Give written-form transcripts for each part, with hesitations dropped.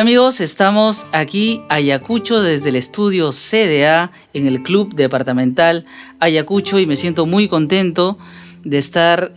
amigos? Estamos aquí Ayacucho desde el estudio CDA en el Club Departamental Ayacucho y me siento muy contento de estar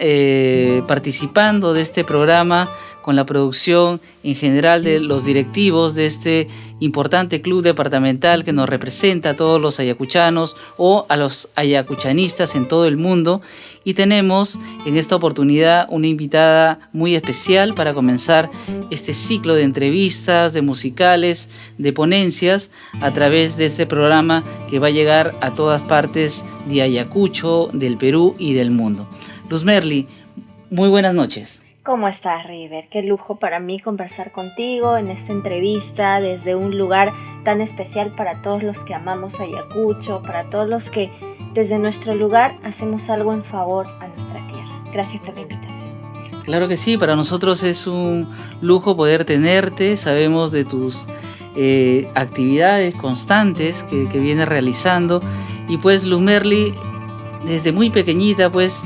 participando de este programa con la producción en general de los directivos de este importante club departamental que nos representa a todos los ayacuchanos o a los ayacuchanistas en todo el mundo. Y tenemos en esta oportunidad una invitada muy especial para comenzar este ciclo de entrevistas, de musicales, de ponencias a través de este programa que va a llegar a todas partes de Ayacucho, del Perú y del mundo. Luz Merly, muy buenas noches. ¿Cómo estás, River? Qué lujo para mí conversar contigo en esta entrevista desde un lugar tan especial para todos los que amamos Ayacucho, para todos los que desde nuestro lugar hacemos algo en favor a nuestra tierra. Gracias por la invitación. Claro que sí, para nosotros es un lujo poder tenerte. Sabemos de tus actividades constantes que vienes realizando. Y pues Luz Merly, desde muy pequeñita, pues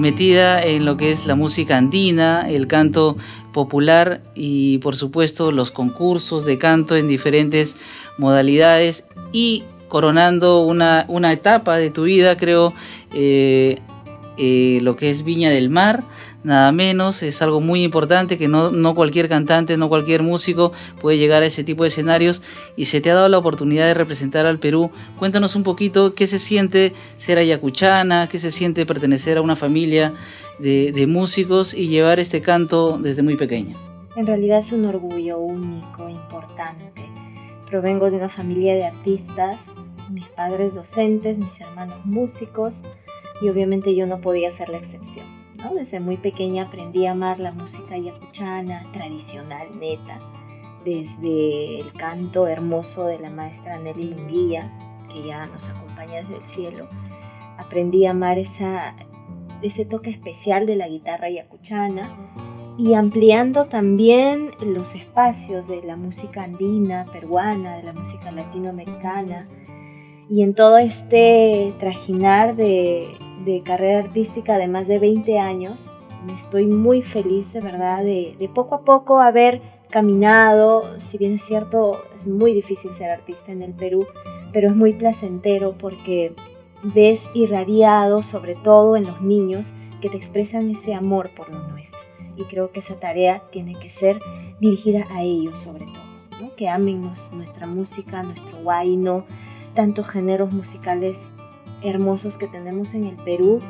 metida en lo que es la música andina, el canto popular y por supuesto los concursos de canto en diferentes modalidades y coronando una etapa de tu vida, creo, lo que es Viña del Mar, nada menos, es algo muy importante que no cualquier cantante, no cualquier músico puede llegar a ese tipo de escenarios y se te ha dado la oportunidad de representar al Perú. Cuéntanos un poquito qué se siente ser ayacuchana, qué se siente pertenecer a una familia de músicos y llevar este canto desde muy pequeña. En realidad es un orgullo único, importante. Provengo de una familia de artistas, mis padres docentes, mis hermanos músicos y obviamente yo no podía ser la excepción, ¿no? Desde muy pequeña aprendí a amar la música ayacuchana, tradicional, neta, desde el canto hermoso de la maestra Nelly Munguía, que ya nos acompaña desde el cielo. Aprendí a amar ese toque especial de la guitarra ayacuchana y ampliando también los espacios de la música andina, peruana, de la música latinoamericana. Y en todo este trajinar de carrera artística de más de 20 años, estoy muy feliz de verdad de poco a poco haber caminado. Si bien es cierto, es muy difícil ser artista en el Perú, pero es muy placentero porque ves irradiado, sobre todo en los niños, que te expresan ese amor por lo nuestro. Y creo que esa tarea tiene que ser dirigida a ellos sobre todo, ¿no? Que amen nuestra música, nuestro huayno, tantos géneros musicales hermosos que tenemos en el Perú.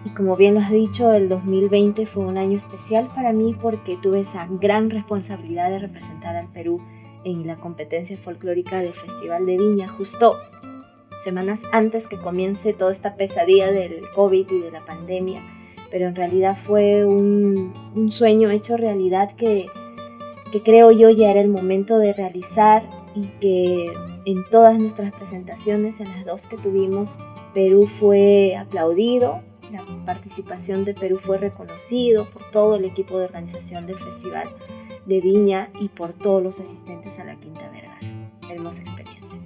Y como bien lo has dicho, el 2020 fue un año especial para mí porque tuve esa gran responsabilidad de representar al Perú en la competencia folclórica del Festival de Viña, justo semanas antes que comience toda esta pesadilla del COVID y de la pandemia. Pero en realidad fue un sueño hecho realidad que creo yo ya era el momento de realizar y que en todas nuestras presentaciones, en las dos que tuvimos, Perú fue aplaudido, la participación de Perú fue reconocido por todo el equipo de organización del Festival de Viña y por todos los asistentes a la Quinta Vergara. Hermosa experiencia.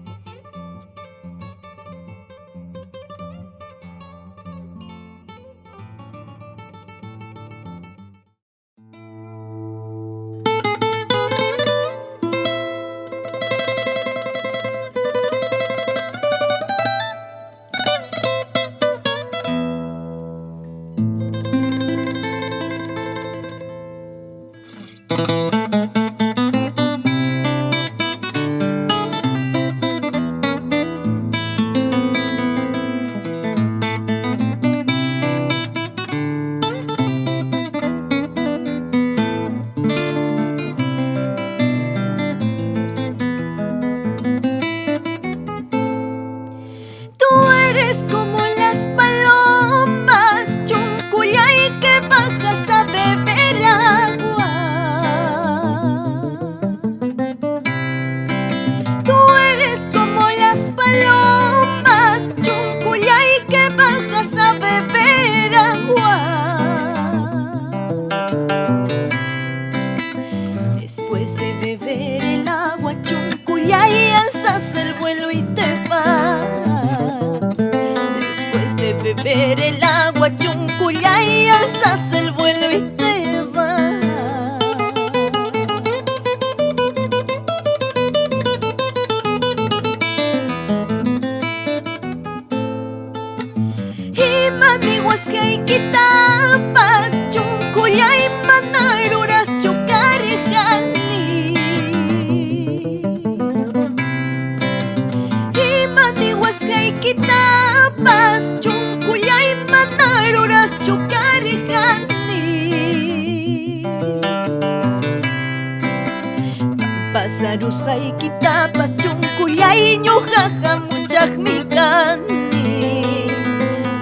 Pampasarusqaykitapas chunkullayñu hahamuchaqmikani.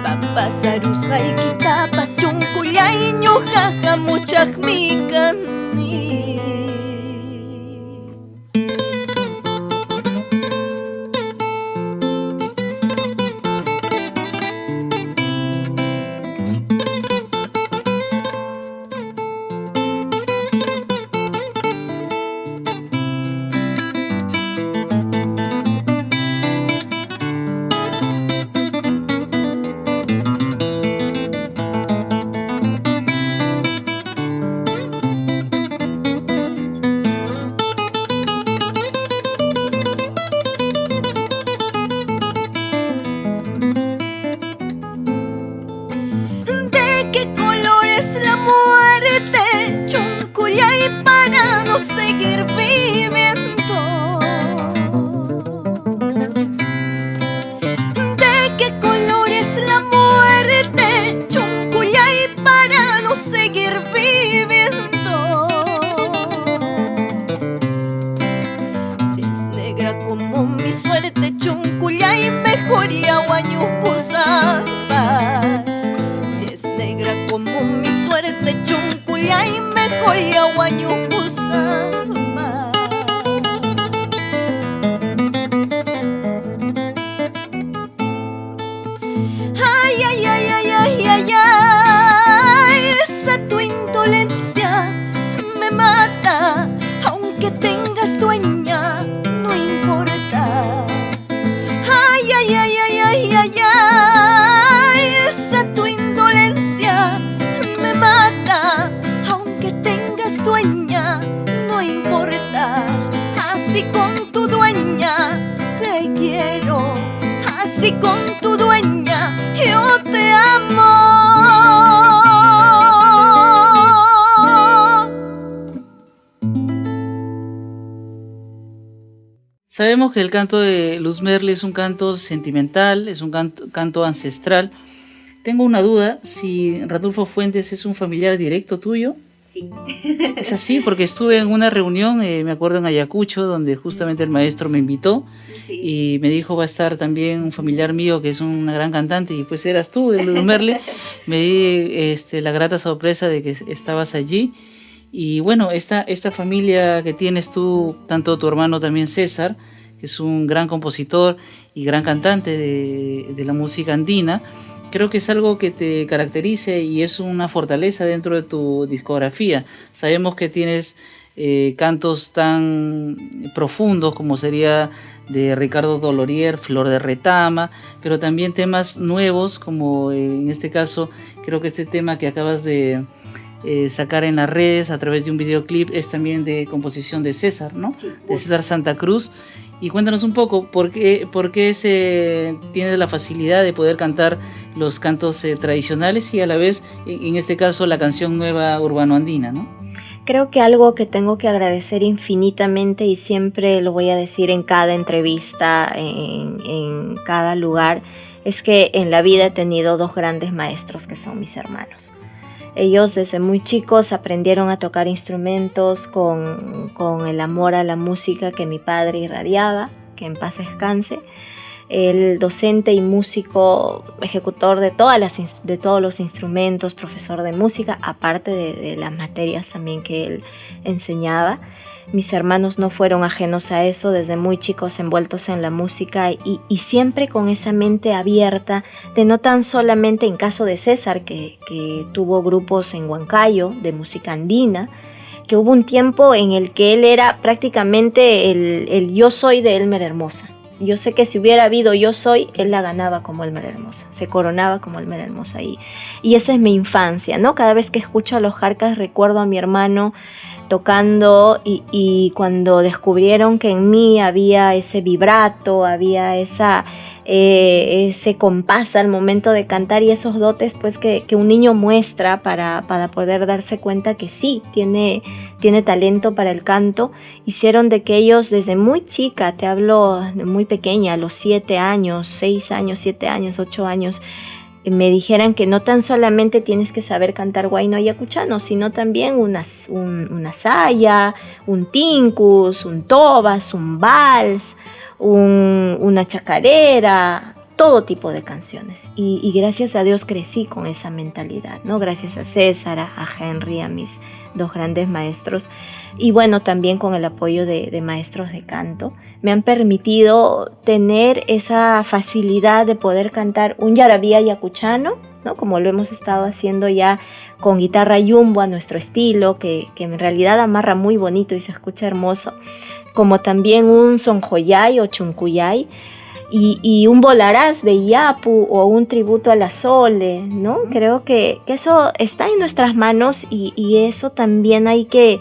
Pampasarusqaykitapas chunkullayñu hahamuchaqmikani. Sabemos que el canto de Luz Merle es un canto sentimental, es un canto ancestral. Tengo una duda, si Randulfo Fuentes es un familiar directo tuyo. Sí. Es así, porque estuve en una reunión, me acuerdo en Ayacucho, donde justamente el maestro me invitó. Sí. Y me dijo, va a estar también un familiar mío que es una gran cantante, y pues eras tú, Luz Merle. Me di la grata sorpresa de que estabas allí. Y bueno, esta familia que tienes tú, tanto tu hermano también César, que es un gran compositor y gran cantante de la música andina, creo que es algo que te caracteriza y es una fortaleza dentro de tu discografía. Sabemos que tienes cantos tan profundos como sería de Ricardo Dolorier, Flor de Retama, pero también temas nuevos como en este caso, creo que este tema que acabas de sacar en las redes a través de un videoclip es también de composición de César, ¿no? Sí. De César Santa Cruz. Y cuéntanos un poco por qué tienes la facilidad de poder cantar los cantos tradicionales y a la vez, en este caso, la canción nueva urbano-andina, ¿no? Creo que algo que tengo que agradecer infinitamente, y siempre lo voy a decir en cada entrevista, en cada lugar, es que en la vida he tenido dos grandes maestros que son mis hermanos. Ellos desde muy chicos aprendieron a tocar instrumentos con el amor a la música que mi padre irradiaba, que en paz descanse. El docente y músico, ejecutor de todos los instrumentos, profesor de música, aparte de las materias también que él enseñaba. Mis hermanos no fueron ajenos a eso, desde muy chicos envueltos en la música y siempre con esa mente abierta de no tan solamente, en caso de César, que tuvo grupos en Huancayo de música andina, que hubo un tiempo en el que él era prácticamente el yo soy de Elmer Hermosa. Yo sé que si hubiera habido Yo Soy, él la ganaba como Elmer Hermosa, se coronaba como Elmer Hermosa. Y esa es mi infancia, ¿no? Cada vez que escucho a los Jarcas recuerdo a mi hermano tocando y cuando descubrieron que en mí había ese vibrato, había ese compás al momento de cantar y esos dotes pues que un niño muestra para poder darse cuenta que sí, tiene talento para el canto, hicieron de que ellos desde muy chica, te hablo de muy pequeña, a los 7 años, 6 años, 7 años, 8 años, me dijeran que no tan solamente tienes que saber cantar huayno ayacuchano, sino también una saya, un tincus, un tobas, un vals, una chacarera, todo tipo de canciones. Y gracias a Dios crecí con esa mentalidad, ¿no? Gracias a César, a Henry, a mis dos grandes maestros. Y bueno, también con el apoyo de maestros de canto, me han permitido tener esa facilidad de poder cantar un yarabí ayacuchano, ¿no? Como lo hemos estado haciendo ya con guitarra yumbo a nuestro estilo, que en realidad amarra muy bonito y se escucha hermoso, como también un sonjoyay o chuncuyay, y un bolarás de Iyapu o un tributo a la Sole, ¿no? Creo que eso está en nuestras manos y eso también hay que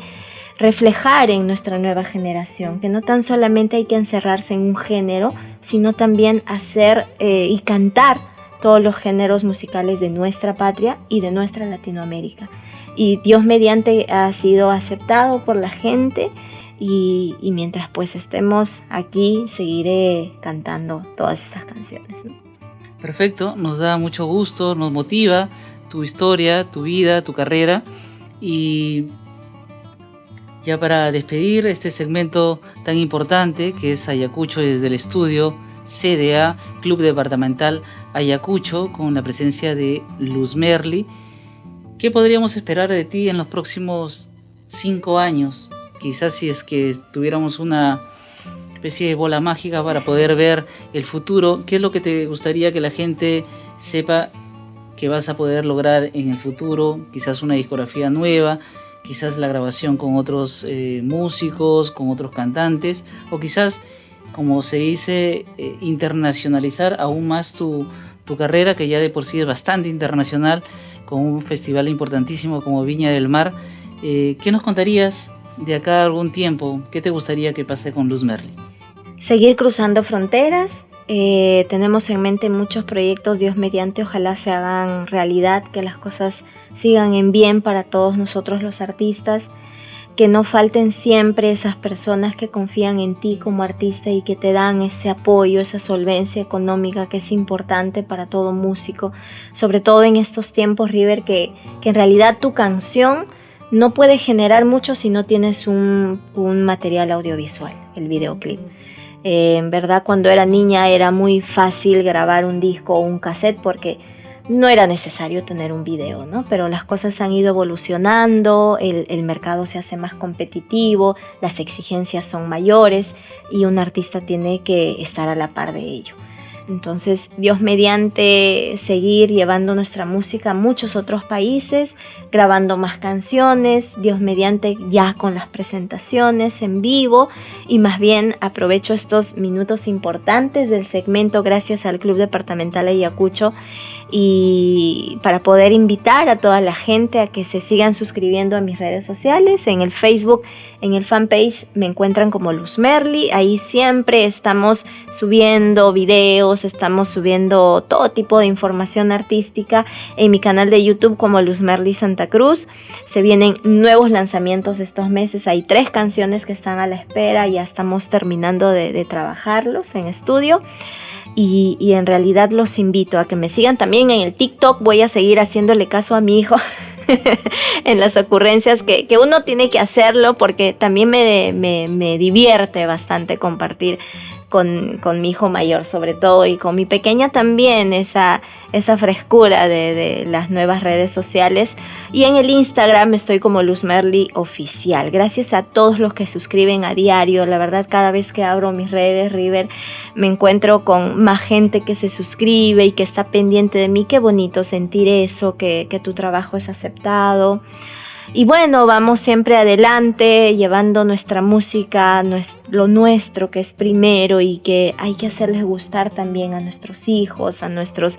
reflejar en nuestra nueva generación, que no tan solamente hay que encerrarse en un género, sino también hacer y cantar todos los géneros musicales de nuestra patria y de nuestra Latinoamérica. Y Dios mediante ha sido aceptado por la gente. Y mientras pues estemos aquí, seguiré cantando todas esas canciones, ¿no? Perfecto, nos da mucho gusto, nos motiva tu historia, tu vida, tu carrera. Y ya para despedir este segmento tan importante que es Ayacucho desde el estudio CDA, Club Departamental Ayacucho, con la presencia de Luz Merli, ¿qué podríamos esperar de ti en los próximos 5 años? Quizás si es que tuviéramos una especie de bola mágica para poder ver el futuro, ¿qué es lo que te gustaría que la gente sepa que vas a poder lograr en el futuro? Quizás una discografía nueva, quizás la grabación con otros músicos, con otros cantantes, o quizás, como se dice, internacionalizar aún más tu carrera, que ya de por sí es bastante internacional, con un festival importantísimo como Viña del Mar. ¿Qué nos contarías de acá a algún tiempo? ¿Qué te gustaría que pase con Luz Merli? Seguir cruzando fronteras. Tenemos en mente muchos proyectos, Dios mediante, ojalá se hagan realidad, que las cosas sigan en bien para todos nosotros los artistas, que no falten siempre esas personas que confían en ti como artista y que te dan ese apoyo, esa solvencia económica que es importante para todo músico, sobre todo en estos tiempos, River, que en realidad tu canción no puede generar mucho si no tienes un material audiovisual, el videoclip. En verdad, cuando era niña era muy fácil grabar un disco o un cassette porque no era necesario tener un video, ¿no? Pero las cosas han ido evolucionando, el mercado se hace más competitivo, las exigencias son mayores y un artista tiene que estar a la par de ello. Entonces, Dios mediante, seguir llevando nuestra música a muchos otros países, grabando más canciones, Dios mediante ya con las presentaciones en vivo, y más bien aprovecho estos minutos importantes del segmento gracias al Club Departamental Ayacucho y para poder invitar a toda la gente a que se sigan suscribiendo a mis redes sociales. En el Facebook, en el fanpage me encuentran como Luz Merli. Ahí siempre estamos subiendo videos, estamos subiendo todo tipo de información artística. En mi canal de YouTube como Luz Merli Santa Cruz se vienen nuevos lanzamientos estos meses. Hay 3 canciones que están a la espera, ya estamos terminando de trabajarlos en estudio. Y en realidad los invito a que me sigan también en el TikTok. Voy a seguir haciéndole caso a mi hijo en las ocurrencias que uno tiene que hacerlo, porque también me divierte bastante compartir con mi hijo mayor sobre todo, y con mi pequeña también, esa frescura de las nuevas redes sociales. Y en el Instagram estoy como Luz Merli Oficial. Gracias a todos los que suscriben a diario. La verdad, cada vez que abro mis redes, River, me encuentro con más gente que se suscribe y que está pendiente de mí. Qué bonito sentir eso, que tu trabajo es aceptado. Y bueno, vamos siempre adelante, llevando nuestra música, lo nuestro que es primero, y que hay que hacerles gustar también a nuestros hijos, a nuestros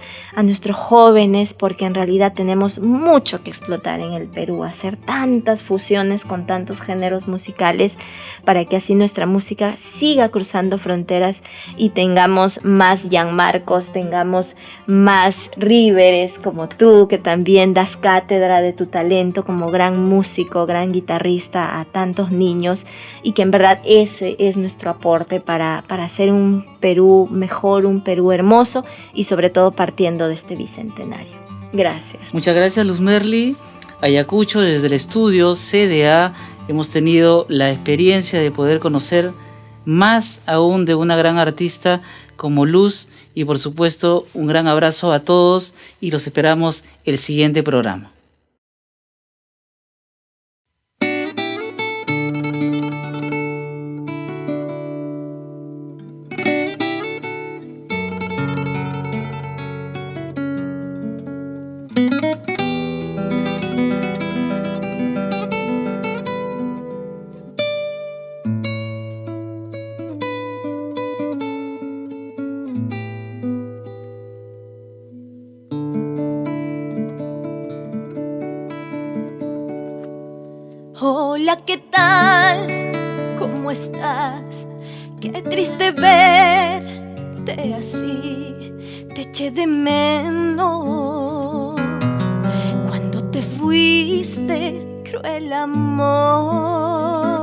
jóvenes, porque en realidad tenemos mucho que explotar en el Perú, hacer tantas fusiones con tantos géneros musicales para que así nuestra música siga cruzando fronteras y tengamos más Gianmarcos, tengamos más Riveres como tú, que también das cátedra de tu talento como gran gran músico, gran guitarrista a tantos niños, y que en verdad ese es nuestro aporte para hacer un Perú mejor, un Perú hermoso, y sobre todo partiendo de este bicentenario. Gracias. Muchas gracias, Luz Merly. Ayacucho, desde el estudio CDA, hemos tenido la experiencia de poder conocer más aún de una gran artista como Luz, y por supuesto un gran abrazo a todos y los esperamos el siguiente programa. Hola, ¿qué tal? ¿Cómo estás? Qué triste verte así, te eché de menos cuando te fuiste, cruel amor.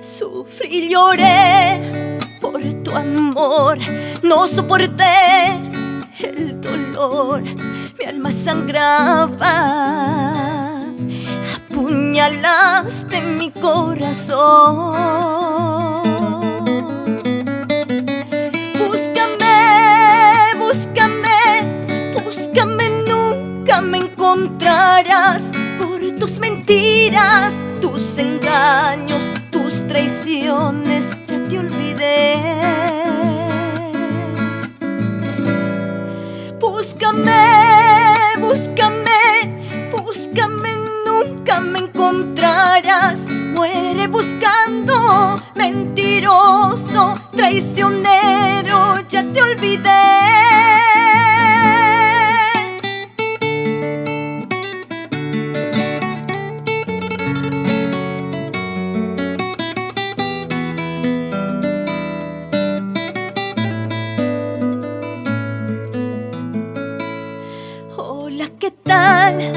Sufrí y lloré por tu amor, no soporté el dolor, mi alma sangraba. Apuñalaste mi corazón. Búscame, búscame, búscame, nunca me encontrarás. Por tus mentiras, tus engaños, tus traiciones, ya te olvidé. Búscame, búscame, búscame, nunca me encontrarás. Muere buscando, mentiroso, traicionero, ya te olvidé. Hola, ¿qué tal?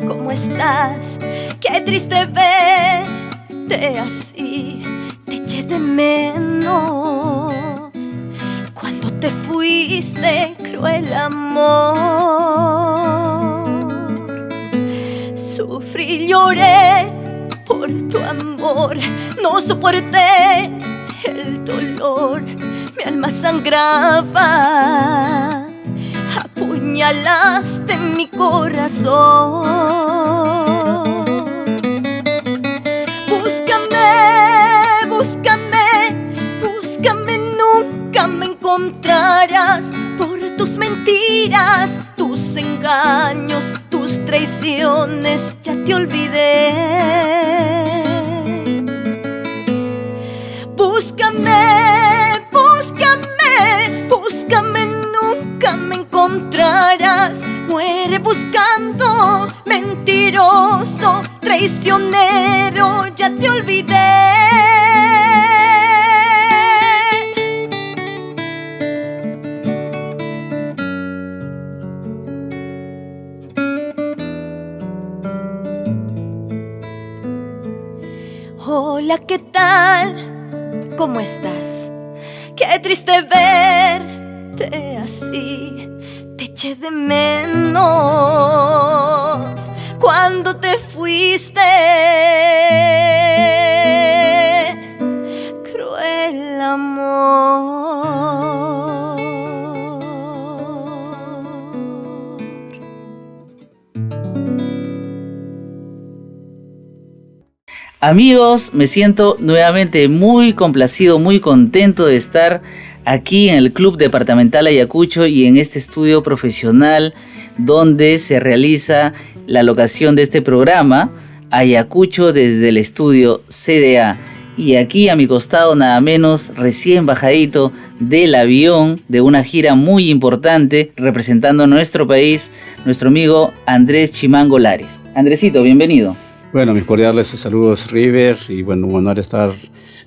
¿Cómo estás? Qué triste verte así, te eché de menos cuando te fuiste, cruel amor. Sufrí y lloré por tu amor, no soporté el dolor, mi alma sangraba. Apuñalaste mi corazón. Búscame, búscame, búscame, nunca me encontrarás. Por tus mentiras, tus engaños, tus traiciones, ya te olvidé. Búscame, búscame, búscame, nunca me encontrarás. Muere buscando, mentiroso, traicionero, ya te olvidé. Hola, ¿qué tal? ¿Cómo estás? Qué triste verte así, te eché de menos cuando te fuiste, cruel amor. Amigos, me siento nuevamente muy complacido, muy contento de estar aquí en el Club Departamental Ayacucho y en este estudio profesional donde se realiza la locación de este programa, Ayacucho desde el estudio CDA. Y aquí a mi costado nada menos, recién bajadito del avión de una gira muy importante representando a nuestro país, nuestro amigo Andrés Chimango Lares. Andresito, bienvenido. Bueno, mis cordiales saludos, River, y bueno, un honor estar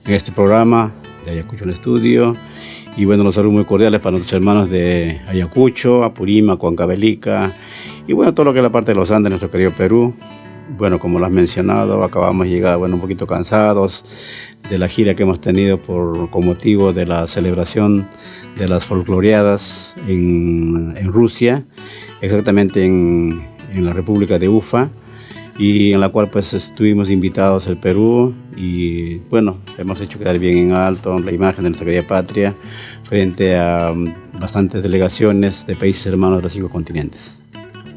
en este programa de Ayacucho en el estudio. Y bueno, los saludos muy cordiales para nuestros hermanos de Ayacucho, Apurímac, Huancavelica y bueno, todo lo que es la parte de los Andes, nuestro querido Perú. Bueno, como lo has mencionado, acabamos de llegar, bueno, un poquito cansados de la gira que hemos tenido con motivo de la celebración de las folcloreadas en Rusia, exactamente en la República de Ufa, y en la cual pues estuvimos invitados al Perú y bueno, hemos hecho quedar bien en alto la imagen de nuestra querida patria frente a bastantes delegaciones de países hermanos de los 5 continentes.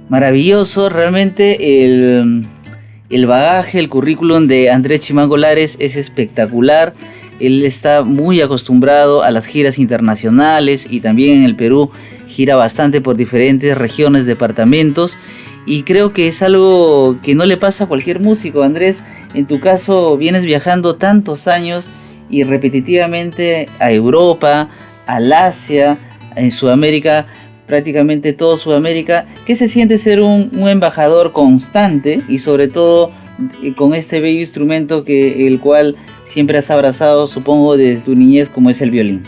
Maravilloso, realmente el bagaje, el currículum de Andrés Chimango Lares es espectacular. Él está muy acostumbrado a las giras internacionales y también en el Perú gira bastante por diferentes regiones, departamentos, y creo que es algo que no le pasa a cualquier músico. Andrés, en tu caso vienes viajando tantos años y repetitivamente a Europa, al Asia, en Sudamérica, prácticamente todo Sudamérica. ¿Qué se siente ser un embajador constante y sobre todo con este bello instrumento el cual siempre has abrazado, supongo, desde tu niñez, como es el violín?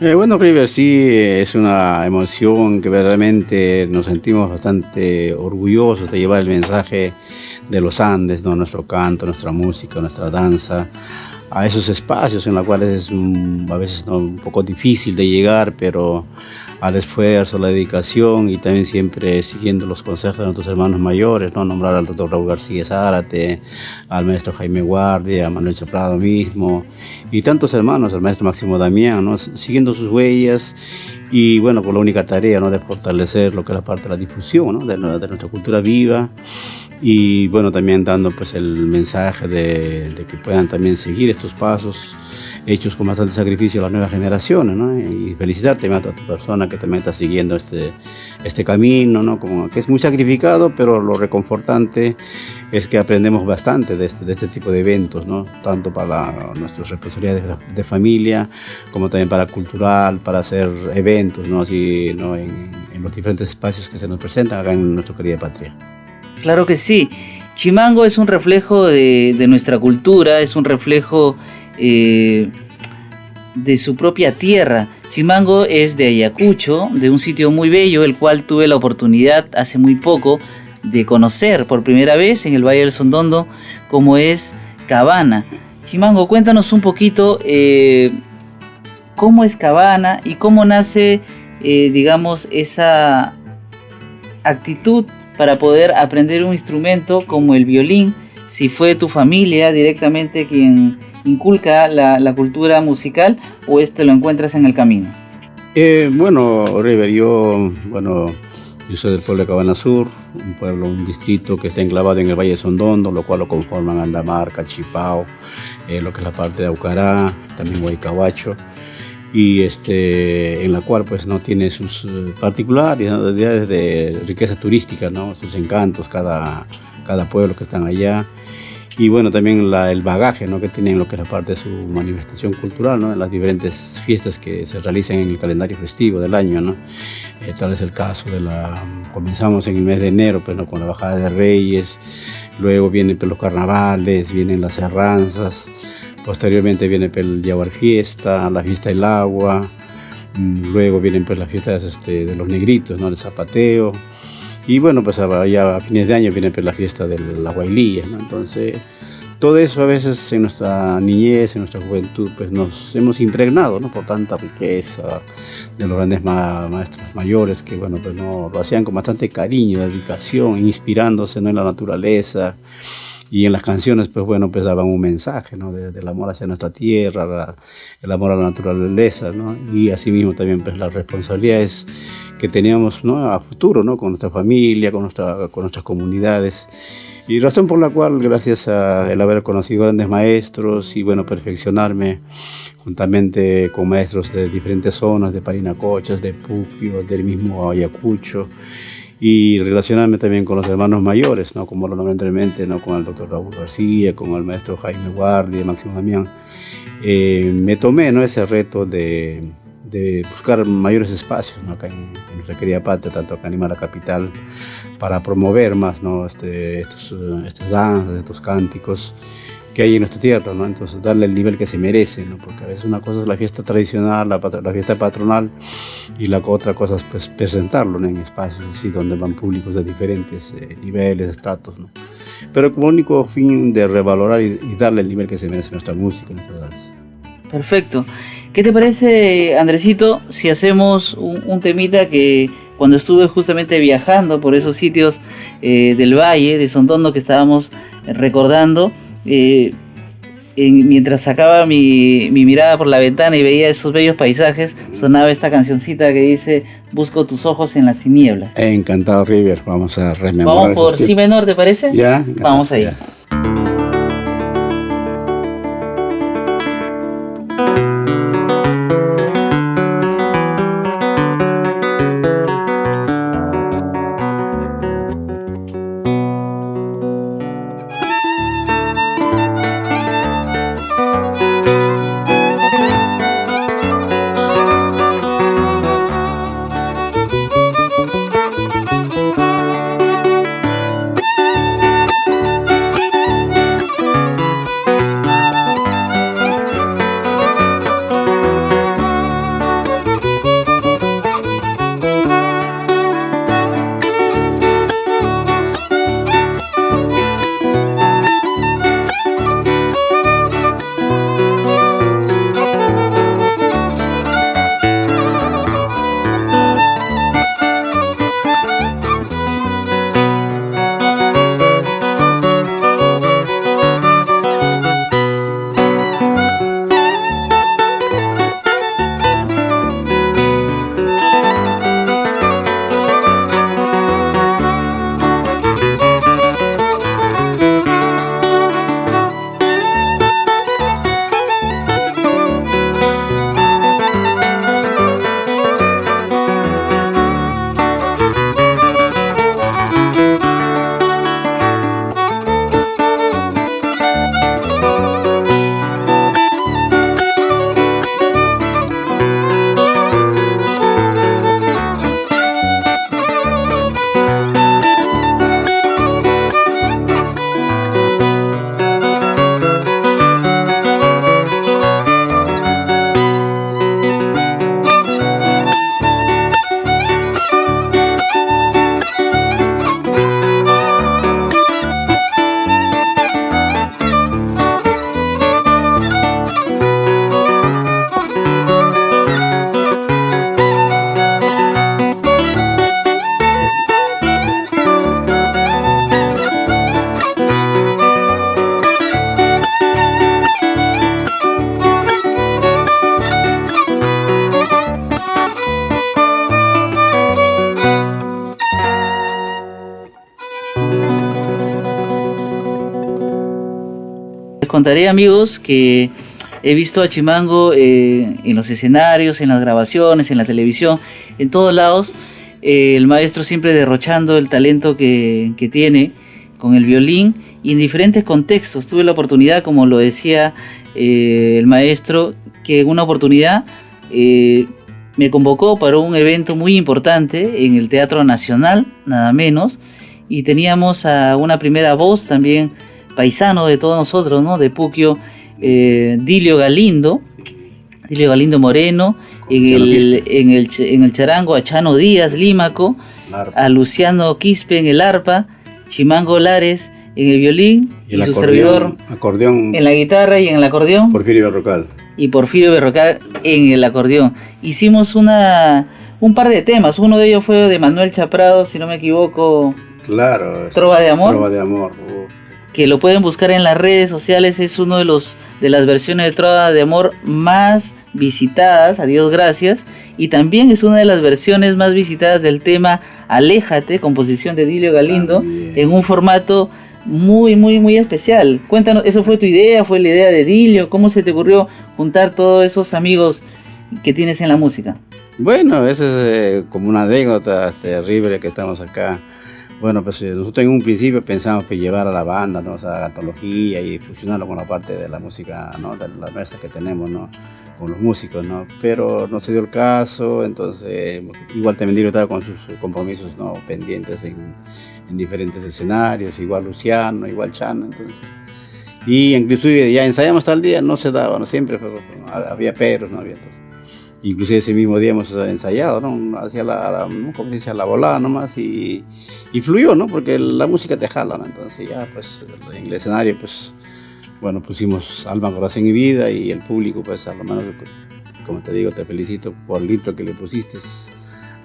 Bueno, River, sí, es una emoción que verdaderamente nos sentimos bastante orgullosos de llevar el mensaje de los Andes, ¿no? Nuestro canto, nuestra música, nuestra danza, a esos espacios en los cuales es a veces, ¿no?, un poco difícil de llegar, pero al esfuerzo, la dedicación y también siempre siguiendo los consejos de nuestros hermanos mayores, ¿no? Nombrar al doctor Raúl García Zárate, al maestro Jaime Guardia, a Manuel Chaprado mismo y tantos hermanos, al maestro Máximo Damián, ¿no? Siguiendo sus huellas y bueno, con la única tarea, ¿no?, de fortalecer lo que es la parte de la difusión, ¿no?, de nuestra cultura viva. Y bueno, también dando pues el mensaje de que puedan también seguir estos pasos hechos con bastante sacrificio a las nuevas generaciones, ¿no? Y felicitarte a tu persona que también está siguiendo este camino, ¿no? Como que es muy sacrificado, pero lo reconfortante es que aprendemos bastante de este tipo de eventos, ¿no? Tanto para nuestras responsabilidades de familia, como también para cultural, para hacer eventos, ¿no? Así, ¿no?, en los diferentes espacios que se nos presentan acá en nuestra querida patria. Claro que sí. Chimango es un reflejo de nuestra cultura, es un reflejo de su propia tierra. Chimango es de Ayacucho, de un sitio muy bello, el cual tuve la oportunidad hace muy poco de conocer por primera vez en el Valle del Sondondo, como es Cabana. Chimango, cuéntanos un poquito cómo es Cabana y cómo nace, digamos, esa actitud para poder aprender un instrumento como el violín, si fue tu familia directamente quien inculca la cultura musical o lo encuentras en el camino. Bueno, River, yo soy del pueblo de Cabana Sur, un distrito que está enclavado en el Valle de Sondondo, lo cual lo conforman Andamarca, Chipao, lo que es la parte de Aucará, también Huaycahuacho, y en la cual pues no tiene sus particularidades de riqueza turística, ¿no?, sus encantos, cada pueblo que están allá. Y bueno, también el bagaje, ¿no?, que tienen lo que es la parte de su manifestación cultural, ¿no?, en las diferentes fiestas que se realizan en el calendario festivo del año, ¿no? Tal es el caso comenzamos en el mes de enero, pues, ¿no?, con la bajada de Reyes, luego vienen pues, los carnavales, vienen las herranzas, posteriormente viene pues, el Yaguar Fiesta, la fiesta del agua, luego vienen pues las fiestas de los negritos, ¿no?, el zapateo. Y bueno, pues ya a fines de año viene pues, la fiesta de la Huaylilla, ¿no? Entonces, todo eso a veces en nuestra niñez, en nuestra juventud, pues nos hemos impregnado, ¿no?, por tanta riqueza de los grandes maestros mayores que, bueno, pues no, lo hacían con bastante cariño, dedicación, inspirándose, ¿no?, en la naturaleza. Y en las canciones, pues bueno, pues daban un mensaje, ¿no?, del amor hacia nuestra tierra, el amor a la naturaleza, ¿no? Y asimismo también pues las responsabilidades que teníamos, ¿no?, a futuro, ¿no?, con nuestra familia, con nuestras comunidades. Y razón por la cual, gracias a el haber conocido grandes maestros y bueno, perfeccionarme juntamente con maestros de diferentes zonas, de Parinacochas, de Puquio, del mismo Ayacucho, y relacionarme también con los hermanos mayores, ¿no?, como lo nombré anteriormente, ¿no?, con el doctor Raúl García, con el maestro Jaime Guardia, Máximo Damián. Me tomé, ¿no?, ese reto de buscar mayores espacios, ¿no?, acá en nuestra querida patria, tanto acá en Lima, la capital, para promover más, ¿no?, estas danzas, estos cánticos. que hay en nuestra tierra, ¿no? Entonces darle el nivel que se merece, ¿no? Porque a veces una cosa es la fiesta tradicional, la fiesta patronal, y la otra cosa es pues presentarlo, ¿no? En espacios así donde van públicos de diferentes niveles, estratos, ¿no? Pero con el único fin de revalorar y darle el nivel que se merece nuestra música, nuestra danza. Perfecto. ¿Qué te parece, Andresito, si hacemos un temita que cuando estuve justamente viajando por esos sitios del Valle, de Sondondo que estábamos recordando, mientras sacaba mi mirada por la ventana y veía esos bellos paisajes, sonaba esta cancioncita que dice Busco tus ojos en las tinieblas? Encantado, River. Vamos a rememorar. Vamos por Si menor, ¿te parece? Ya. Vamos allá. Ya. Les contaré, amigos, que he visto a Chimango en los escenarios, en las grabaciones, en la televisión, en todos lados. El maestro siempre derrochando el talento que tiene con el violín y en diferentes contextos. Tuve la oportunidad, como lo decía el maestro, que en una oportunidad me convocó para un evento muy importante en el Teatro Nacional, nada menos, y teníamos a una primera voz también paisano de todos nosotros, ¿no? De Puquio, Dilio Galindo Moreno, en el charango a Chano Díaz, Límaco, a Luciano Quispe en el arpa, Chimango Lares en el violín y su servidor acordeón en la guitarra y en el acordeón. Porfirio Berrocal. Y Porfirio Berrocal en el acordeón. Hicimos un par de temas, uno de ellos fue de Manuel Chaprado, si no me equivoco. Claro. Trova de Amor. Trova de Amor. Que lo pueden buscar en las redes sociales, es uno de las versiones de Trova de Amor más visitadas, a Dios gracias, y también es una de las versiones más visitadas del tema Aléjate, composición de Dilio Galindo, en un formato muy, muy, muy especial. Cuéntanos, ¿eso fue tu idea? ¿Fue la idea de Dilio? ¿Cómo se te ocurrió juntar todos esos amigos que tienes en la música? Bueno, esa es como una anécdota terrible que estamos acá. Bueno, pues nosotros en un principio pensamos que llevar a la banda, ¿no? O sea, la antología y fusionarlo con la parte de la música, ¿no? De la nuestra que tenemos, ¿no? Con los músicos, ¿no? Pero no se dio el caso, entonces igual también Dilio estaba con sus compromisos, ¿no? Pendientes en diferentes escenarios, igual Luciano, igual Chano, entonces. Y inclusive ya ensayamos tal día, no se daba, ¿no? Siempre había peros, no había. Inclusive ese mismo día hemos ensayado, ¿no? Hacia ¿no? ¿Cómo se dice? A la volada nomás y fluyó, ¿no? Porque la música te jala, ¿no? Entonces ya, pues, en el escenario, pues, bueno, pusimos alma, corazón y vida y el público, pues, a lo menos, como te digo, te felicito por el litro que le pusiste.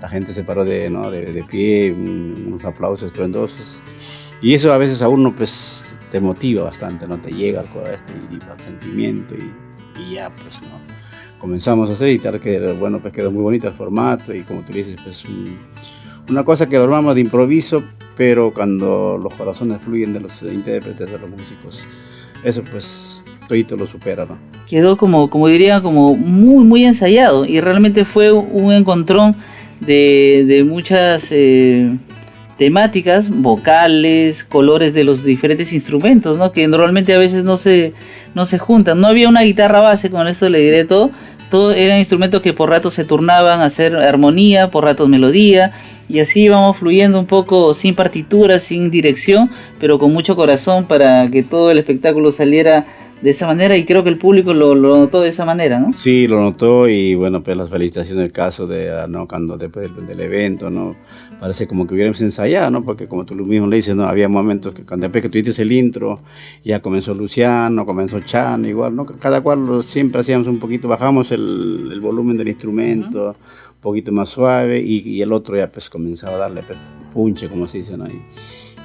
La gente se paró de pie, unos aplausos estruendosos. Y eso a veces a uno, pues, te motiva bastante, ¿no? Te llega al corazón y al sentimiento y ya, pues, ¿no? Comenzamos a hacer y tal, que bueno, pues quedó muy bonito el formato y como tú dices, pues una cosa que dormamos de improviso, pero cuando los corazones fluyen de los intérpretes, de los músicos, eso pues todito lo supera, ¿no? Quedó como diría, como muy, muy ensayado y realmente fue un encontrón de muchas temáticas, vocales, colores de los diferentes instrumentos, ¿no? Que normalmente a veces no se juntan. No había una guitarra base, con esto le diré todo eran instrumentos que por ratos se turnaban a hacer armonía, por ratos melodía, y así íbamos fluyendo un poco sin partitura, sin dirección, pero con mucho corazón para que todo el espectáculo saliera de esa manera, y creo que el público lo notó de esa manera, ¿no? Sí, lo notó y bueno, pues las felicitaciones del caso ¿no? Cuando después del evento, ¿no? Parece como que hubiéramos ensayado, ¿no? Porque como tú mismo le dices, ¿no? Había momentos que cuando después que tuviste el intro, ya comenzó Luciano, comenzó Chano, igual, ¿no? Cada cual siempre hacíamos un poquito, bajamos el volumen del instrumento, un poquito más suave y el otro ya pues comenzaba a darle punche, como se dice, ¿no?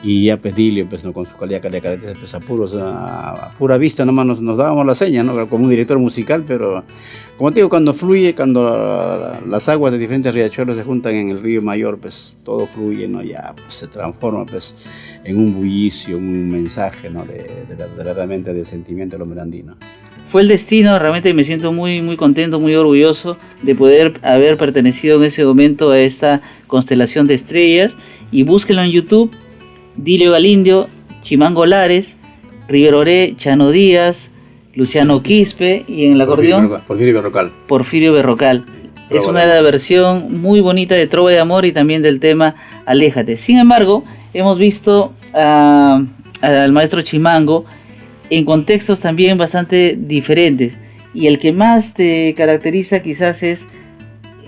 Y ya pues Dilio, pues, ¿no? Con su calidad pues a pura vista nomás nos dábamos la seña, ¿no? Como un director musical, pero como te digo, cuando fluye, cuando las aguas de diferentes riachuelos se juntan en el río mayor, pues todo fluye, ¿no? Ya pues, se transforma pues en un bullicio, un mensaje, ¿no? Realmente de sentimiento de lo mirandino. Fue el destino, realmente me siento muy, muy contento, muy orgulloso de poder haber pertenecido en ese momento a esta constelación de estrellas, y búsquenlo en YouTube. Dilio Galindio, Chimango Lares, Rivero Oré, Chano Díaz, Luciano Quispe y en el acordeón Porfirio Berrocal. Es una versión muy bonita de Trova de Amor y también del tema Aléjate. Sin embargo, hemos visto al maestro Chimango en contextos también bastante diferentes, y el que más te caracteriza quizás es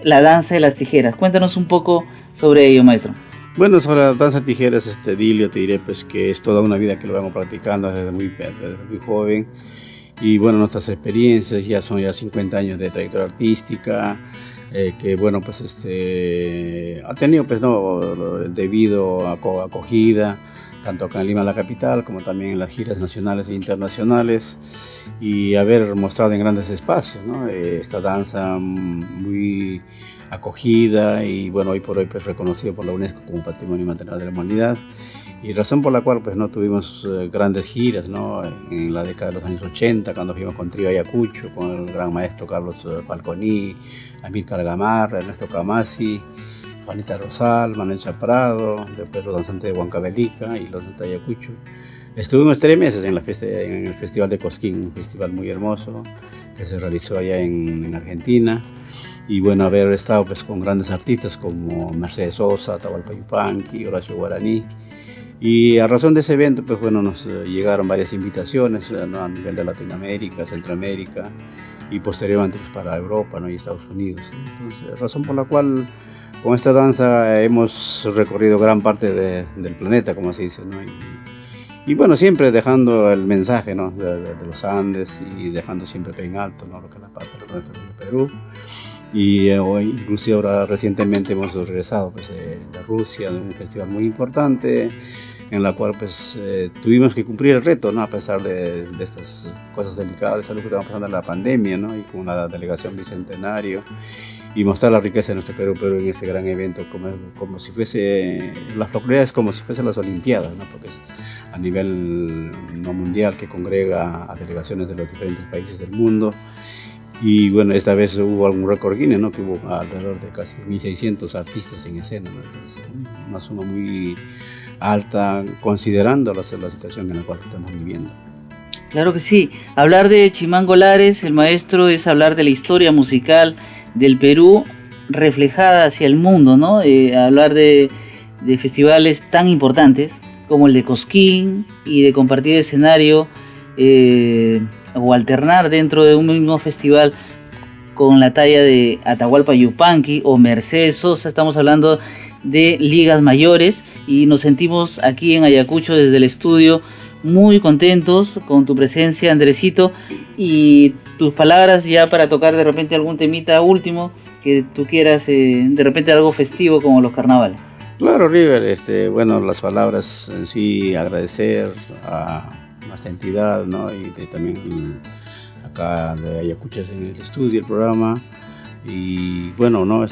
la danza de las tijeras. Cuéntanos un poco sobre ello, maestro. Bueno, sobre la danza de tijeras, Dilio, te diré pues que es toda una vida que lo vamos practicando desde muy joven, y bueno, nuestras experiencias son 50 años de trayectoria artística, que bueno, pues ha tenido pues debido acogida, tanto acá en Lima, la capital, como también en las giras nacionales e internacionales, y haber mostrado en grandes espacios, ¿no? Esta danza muy acogida y bueno, hoy por hoy pues reconocido por la UNESCO como Patrimonio Inmaterial de la Humanidad, y razón por la cual pues no tuvimos grandes giras, ¿no? En la década de los años 80, cuando fuimos con Trío Ayacucho, con el gran maestro Carlos Falconi, Amílcar Gamarra, Ernesto Camasi, Juanita Rosal, Manuel Chaprado, después los danzantes de Huancavelica y los de Ayacucho. Estuvimos 3 meses en el Festival de Cosquín, un festival muy hermoso que se realizó allá en Argentina. Y bueno, haber estado pues con grandes artistas como Mercedes Sosa, Atahualpa Yupanqui, Horacio Guaraní. Y a razón de ese evento, pues bueno, nos llegaron varias invitaciones, ¿no? A nivel de Latinoamérica, Centroamérica y posteriormente pues, para Europa, ¿no? Y Estados Unidos. Entonces, razón por la cual con esta danza hemos recorrido gran parte del planeta, como se dice, ¿no? Y bueno, siempre dejando el mensaje, ¿no? de los Andes y dejando siempre en alto, ¿no? Lo que es la parte de Perú. Y inclusive ahora recientemente hemos regresado pues, de Rusia, de un festival muy importante en la cual pues tuvimos que cumplir el reto, ¿no? A pesar de estas cosas delicadas de salud que estamos pasando en la pandemia, ¿no? Y con la delegación Bicentenario, y mostrar la riqueza de nuestro Perú, pero en ese gran evento como si fuese las folclorías, como si fuesen las Olimpiadas, ¿no? Porque es a nivel no mundial que congrega a delegaciones de los diferentes países del mundo. Y bueno, esta vez hubo algún récord Guinness, ¿no? Que hubo alrededor de casi 1.600 artistas en escena, ¿no? Entonces, una suma muy alta considerando la situación en la cual estamos viviendo. Claro que sí. Hablar de Chimango Lares, el maestro, es hablar de la historia musical del Perú reflejada hacia el mundo, ¿no? Hablar de festivales tan importantes como el de Cosquín y de compartir escenario o alternar dentro de un mismo festival con la talla de Atahualpa Yupanqui o Mercedes Sosa. Estamos hablando de ligas mayores y nos sentimos aquí en Ayacucho desde el estudio muy contentos con tu presencia, Andresito, y tus palabras ya para tocar de repente algún temita último que tú quieras, de repente algo festivo como los carnavales. Claro, River, bueno, las palabras en sí, agradecer a esta entidad, ¿no? Y también acá de Ayacucho en el estudio, el programa, y bueno, ¿no?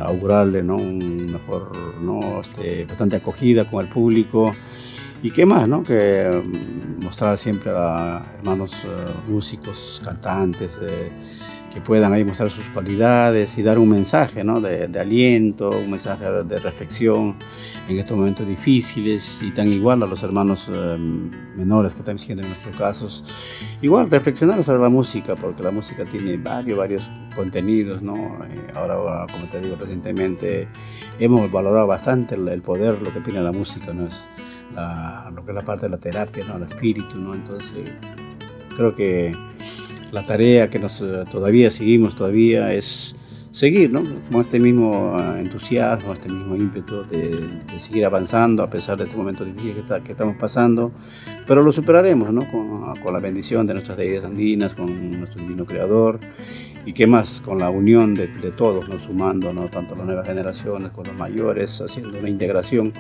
Augurarle, ¿no? Un mejor, ¿no? Bastante acogida con el público, y qué más, ¿no? Que mostrar siempre a hermanos músicos, cantantes, que puedan ahí mostrar sus cualidades y dar un mensaje, ¿no? de aliento, un mensaje de reflexión en estos momentos difíciles, y tan igual a los hermanos menores que también siguen en nuestros casos, igual reflexionar sobre la música, porque la música tiene varios contenidos, ¿no? Ahora, como te digo, recientemente hemos valorado bastante el poder, lo que tiene la música, ¿no? Es lo que es la parte de la terapia, ¿no? El espíritu, ¿no? Entonces creo que la tarea que todavía seguimos es seguir, ¿no? Con este mismo entusiasmo, este mismo ímpetu de seguir avanzando a pesar de este momento difícil que estamos pasando, pero lo superaremos, ¿no? Con la bendición de nuestras deidades andinas, con nuestro divino creador, y qué más, con la unión de todos, ¿no? Sumando, ¿no? Tanto las nuevas generaciones como los mayores, haciendo una integración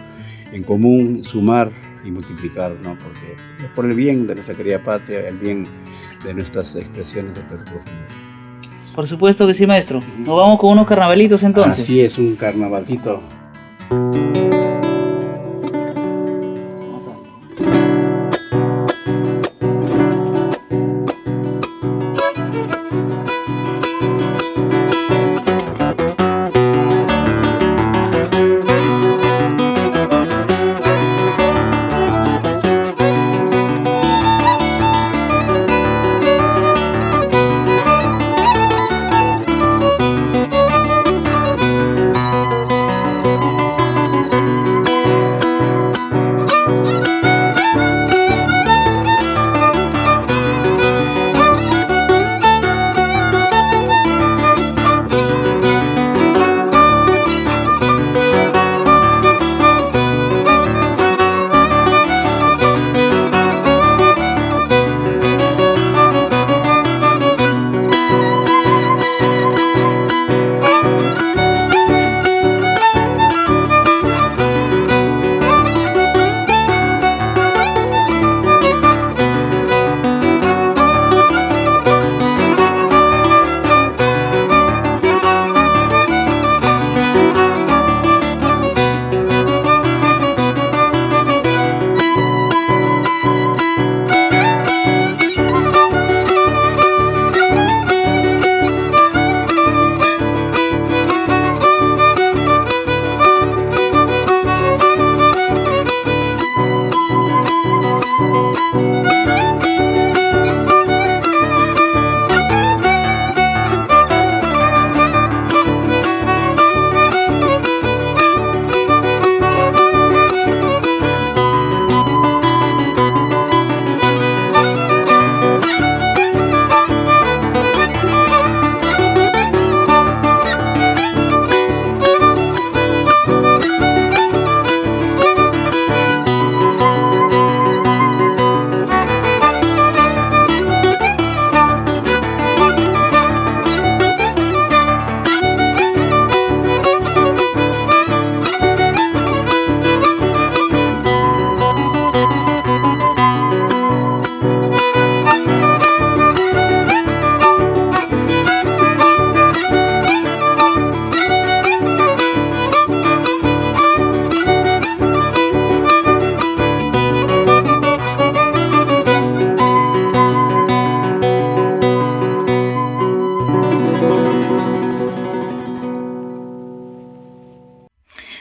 en común, sumar y multiplicar, ¿no? Porque es por el bien de nuestra querida patria, el bien de nuestras expresiones de perspectiva. Por supuesto que sí, maestro. Nos vamos con unos carnavalitos entonces. Así es, un carnavalcito.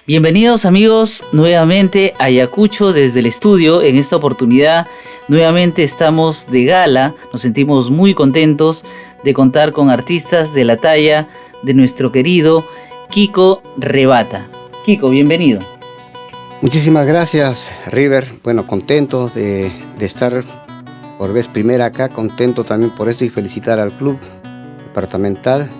Bienvenidos amigos nuevamente a Ayacucho desde el estudio. En esta oportunidad nuevamente estamos de gala, nos sentimos muy contentos de contar con artistas de la talla de nuestro querido Kiko Rebata. Kiko, bienvenido. Muchísimas gracias, River. Bueno, contentos de estar por vez primera acá, contento también por esto y felicitar al club departamental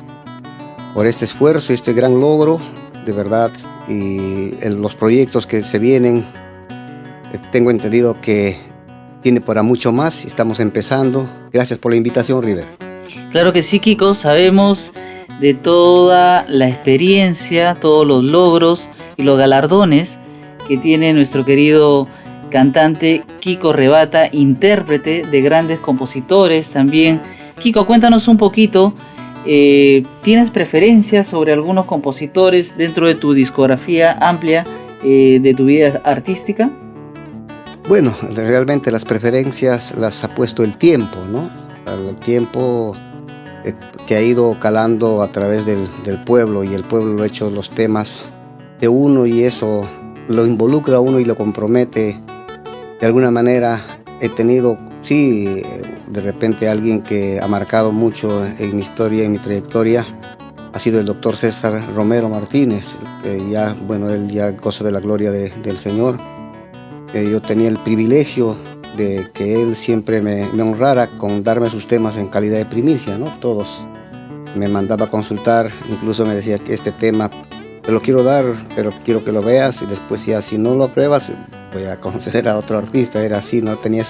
por este esfuerzo y este gran logro, de verdad, y los proyectos que se vienen, tengo entendido que tiene para mucho más, estamos empezando. Gracias por la invitación, River. Claro que sí, Kiko, sabemos de toda la experiencia, todos los logros y los galardones que tiene nuestro querido cantante Kiko Rebata, intérprete de grandes compositores también. Kiko, cuéntanos un poquito, ¿tienes preferencias sobre algunos compositores dentro de tu discografía amplia de tu vida artística? Bueno, realmente las preferencias las ha puesto el tiempo, ¿no? El tiempo que ha ido calando a través del pueblo, y el pueblo lo ha hecho los temas de uno, y eso lo involucra a uno y lo compromete. De alguna manera he tenido, sí, de repente alguien que ha marcado mucho en mi historia, en mi trayectoria, ha sido el doctor César Romero Martínez, que ya, bueno, él ya goza de la gloria del Señor. Yo tenía el privilegio de que él siempre me honrara con darme sus temas en calidad de primicia, ¿no? Todos. Me mandaba a consultar, incluso me decía que este tema te lo quiero dar, pero quiero que lo veas, y después ya si no lo apruebas voy a conceder a otro artista. Era así, no tenía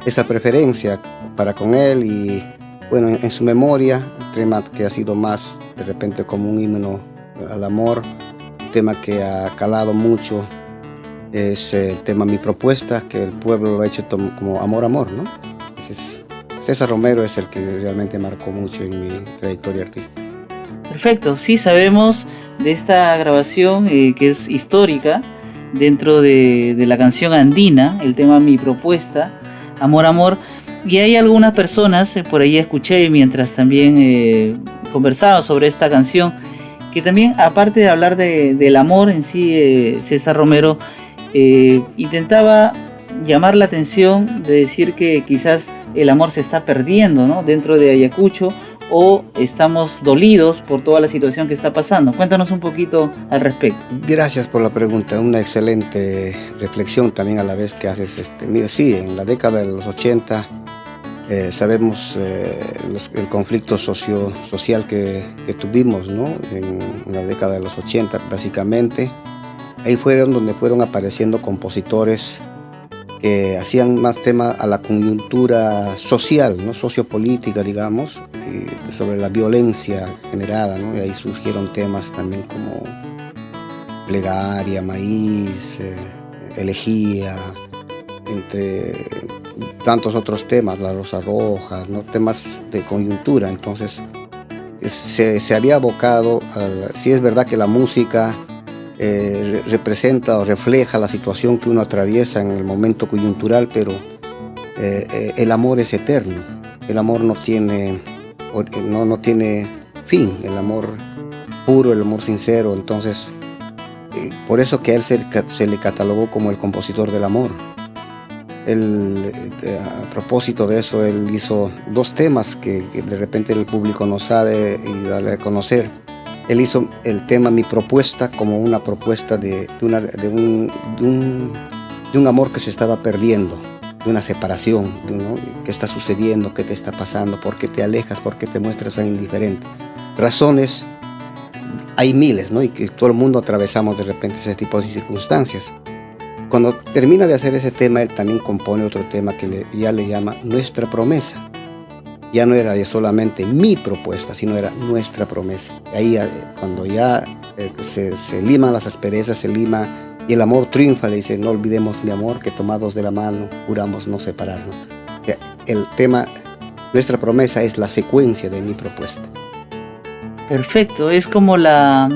esa preferencia para con él. Y bueno, en su memoria, el tema que ha sido más de repente como un himno al amor, un tema que ha calado mucho, es el tema Mi Propuesta, que el pueblo lo ha hecho como amor, ¿no? Entonces, César Romero es el que realmente marcó mucho en mi trayectoria artística. Perfecto, sí sabemos de esta grabación que es histórica dentro de la canción andina, el tema Mi Propuesta, Amor, y hay algunas personas, por ahí escuché mientras también conversaba sobre esta canción, que también, aparte de hablar del amor en sí, César Romero intentaba llamar la atención de decir que quizás el amor se está perdiendo, ¿no?, dentro de Ayacucho, o estamos dolidos por toda la situación que está pasando. Cuéntanos un poquito al respecto. Gracias por la pregunta, una excelente reflexión también a la vez que haces. Mira, sí, en la década de los 80 sabemos el conflicto social que tuvimos, ¿no? En la década de los 80 básicamente. Ahí fueron donde fueron apareciendo compositores que hacían más tema a la coyuntura social, ¿no?, sociopolítica, digamos, y sobre la violencia generada, ¿no? Y ahí surgieron temas también como Plegaria, Maíz, Elegía, entre tantos otros temas, La Rosa Roja, ¿no?, temas de coyuntura. Entonces se había abocado sí es verdad que la música representa o refleja la situación que uno atraviesa en el momento coyuntural, pero el amor es eterno, el amor no tiene fin, el amor puro, el amor sincero. Entonces por eso que a él se le catalogó como el compositor del amor. Él, a propósito de eso, él hizo dos temas que de repente el público no sabe y darle a conocer. Él hizo el tema Mi Propuesta como una propuesta de un amor que se estaba perdiendo, de una separación, ¿no? ¿Qué está sucediendo? ¿Qué te está pasando? ¿Por qué te alejas? ¿Por qué te muestras tan indiferente? Razones hay miles, ¿no? Y que todo el mundo atravesamos de repente ese tipo de circunstancias. Cuando termina de hacer ese tema, él también compone otro tema que ya le llama Nuestra Promesa. Ya no era solamente mi propuesta, sino era nuestra promesa. Ahí cuando ya se liman las asperezas, se lima y el amor triunfa, le dice: no olvidemos, mi amor, que tomados de la mano juramos no separarnos. O sea, el tema Nuestra Promesa es la secuencia de Mi Propuesta. Perfecto, es como la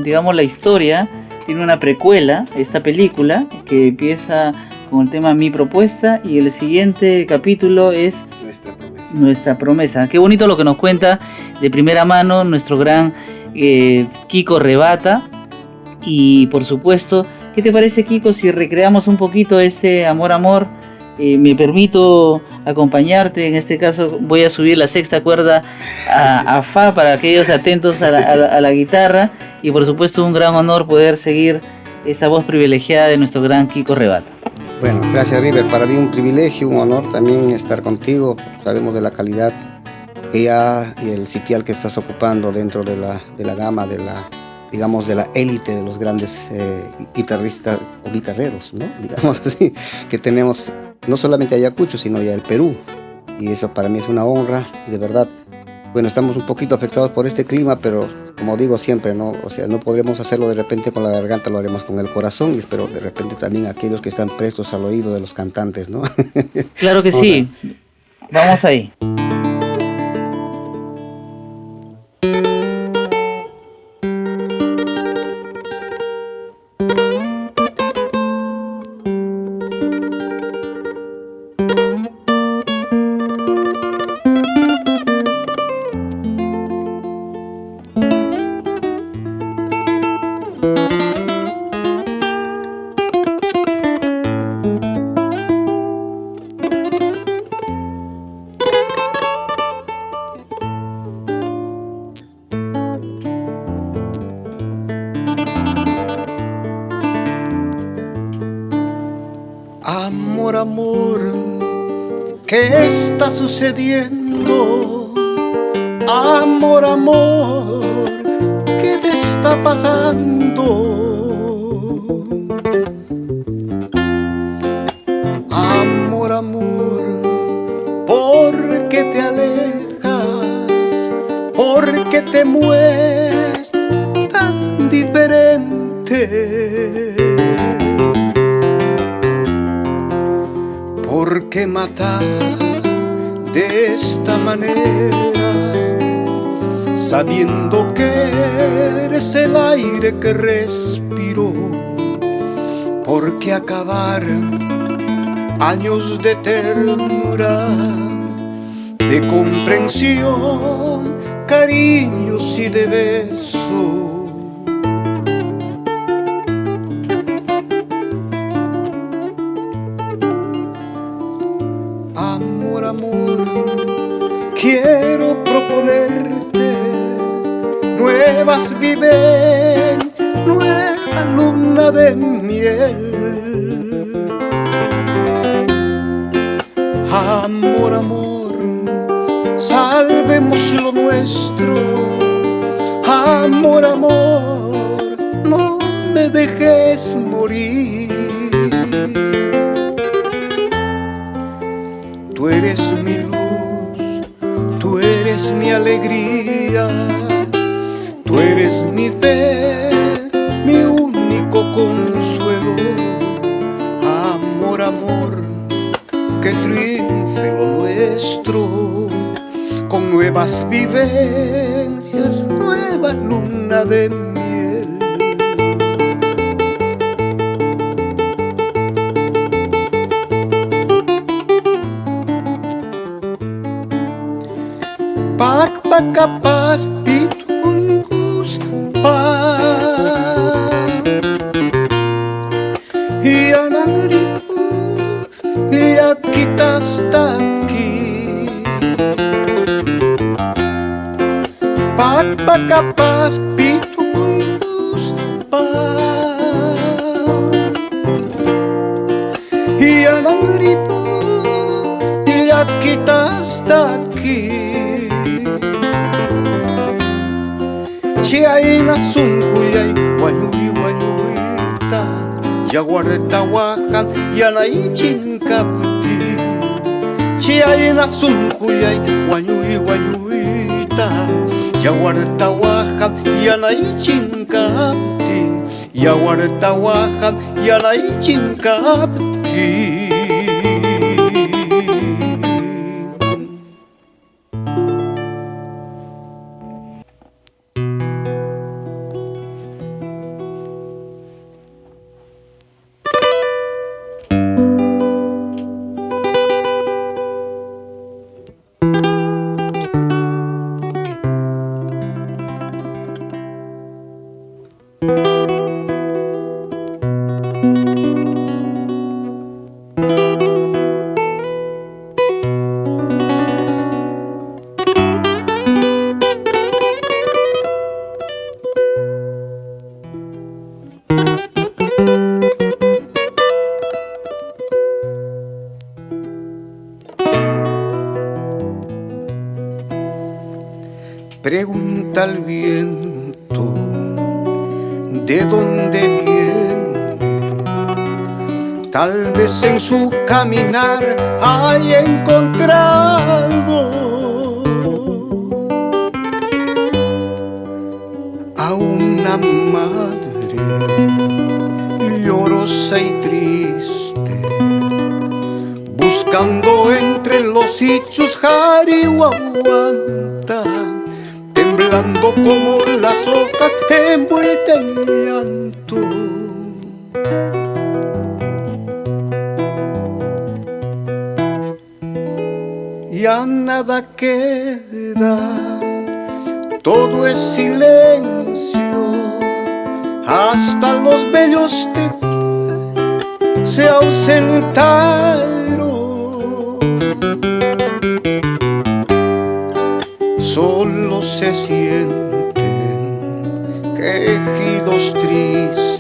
historia, tiene una precuela, esta película, que empieza con el tema Mi Propuesta, y el siguiente capítulo es Nuestra Promesa. Qué bonito lo que nos cuenta de primera mano nuestro gran Kiko Rebata. Y por supuesto, ¿qué te parece, Kiko, si recreamos un poquito este Amor? Me permito acompañarte, en este caso voy a subir la sexta cuerda a Fa para aquellos atentos a la guitarra, y por supuesto un gran honor poder seguir esa voz privilegiada de nuestro gran Kiko Rebata. Bueno, gracias River, para mí un privilegio, un honor también estar contigo. Sabemos de la calidad que ya y el sitial que estás ocupando dentro de la gama, digamos, de la élite de los grandes guitarristas o guitarreros, ¿no? Digamos así, que tenemos no solamente Ayacucho, sino ya el Perú. Y eso para mí es una honra y de verdad, bueno, estamos un poquito afectados por este clima, pero como digo siempre, ¿no? O sea, no podremos hacerlo de repente con la garganta, lo haremos con el corazón y espero de repente también aquellos que están prestos al oído de los cantantes, ¿no? Claro que sí. Vamos ahí. Amor, amor, ¿qué está sucediendo? Amor, amor, ¿qué te está pasando? Amor, amor, ¿por qué te alejas? ¿Por qué te mueves tan diferente? ¿Por qué matar de esta manera, sabiendo que eres el aire que respiro? ¿Por qué acabar años de ternura, de comprensión, cariños y de besos? Amor, amor, quiero proponerte nuevas viven, nueva luna de miel. Amor, amor, salvemos lo nuestro. Amor, amor, no me dejes morir. Tú eres mi luz, tú eres mi alegría, tú eres mi fe, mi único consuelo. Amor, amor, que triunfe lo nuestro, con nuevas vivencias, nueva luna de miel. Pak pakapas pitungus pak Yanaripu ya kita está aquí. Pak pakapas pitungus pak Yanaripu ya kita está aquí. Chiaina sungullay, guayuy guayuyta, yaguarta wajan, yanay chincaputi. Chiaina sungullay, guayuy guayuyta, yaguarta wajan, yanay chincaputi. Yaguarta wajan, yanay chincaputi. viento, de dónde viene. Tal vez en su caminar haya encontrado a una madre llorosa y triste, buscando entre los ichus jarihuahuanta, temblando como las hojas envueltas en llanto. Ya nada queda, todo es silencio, hasta los bellos se ausentaron. Solo se sienten quejidos tristes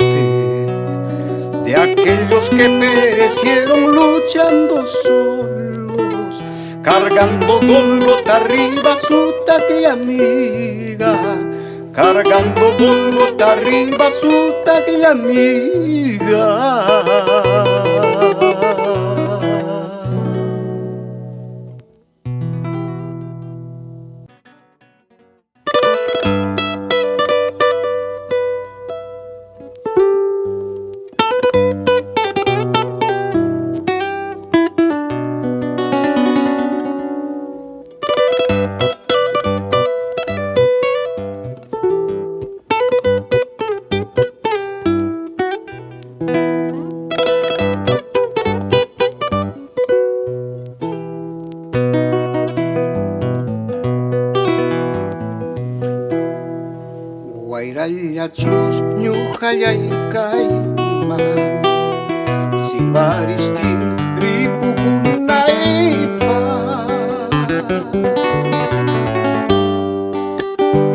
de aquellos que perecieron luchando solos, cargando Golgota arriba su taqui amiga, cargando Golgota arriba su taqui amiga. Guairayachus ñuqallaykaima silvaristin ripukunaypa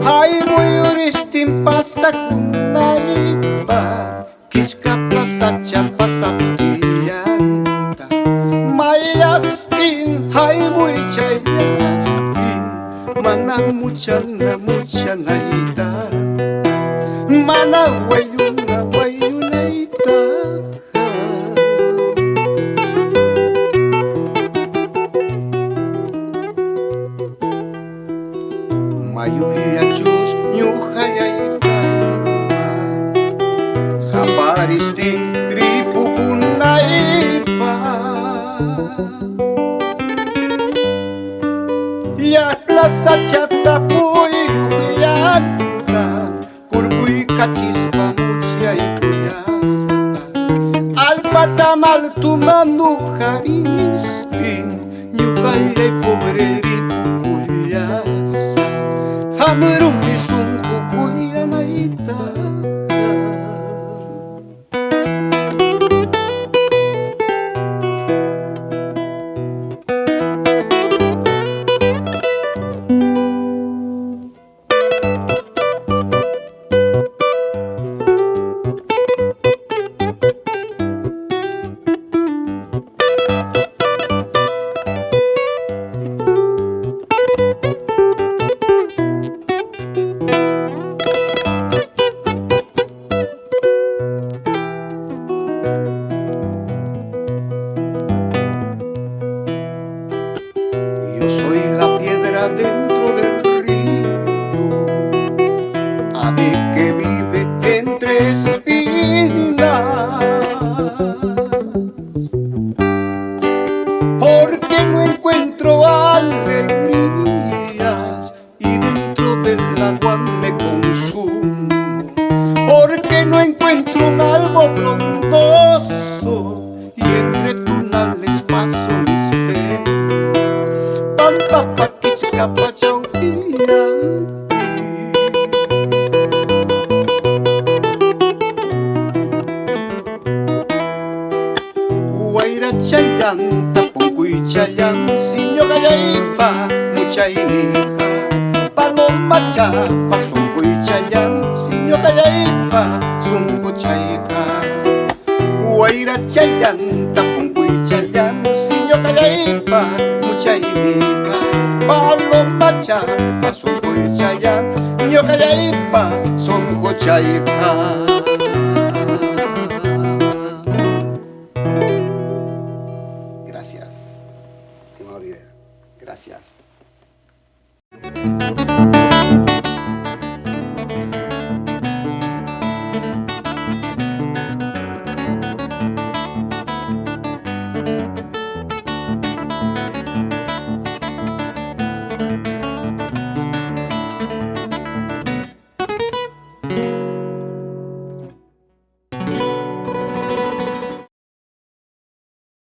haymuyuristin pasakunaypa kichka pasacha pasaptillanta mayastin haymuychayastin mana muchanayta mana wayunayta. Mayuriyachus ñuqallaykaima haparistin ripukunaypa ya plaza chata puyullanta kurkuycachispa muchaykullaspa alpatamal tumanujaristin ñuqallay pobre ripukullasa hamrumi sunqukuyanayta. Yo soy la piedra dentro del río, ave que vive entre espinas, porque no encuentro alegrías y dentro del agua me consumo, porque no encuentro un albo frondoso y entre tunales paso mis penas. Pampa kichka pachauquillanpi Guairachallanta punkuichayan siñoqallaypa muchaynija paloma chapa sunquichayan siñoqallaypa sunquchayja Guairachallanta punkuichayan siñoqallaypa muchaynija paloma chapa sunquichayan sinyo kayaipa son jochaija. Gracias. No olvide. Gracias.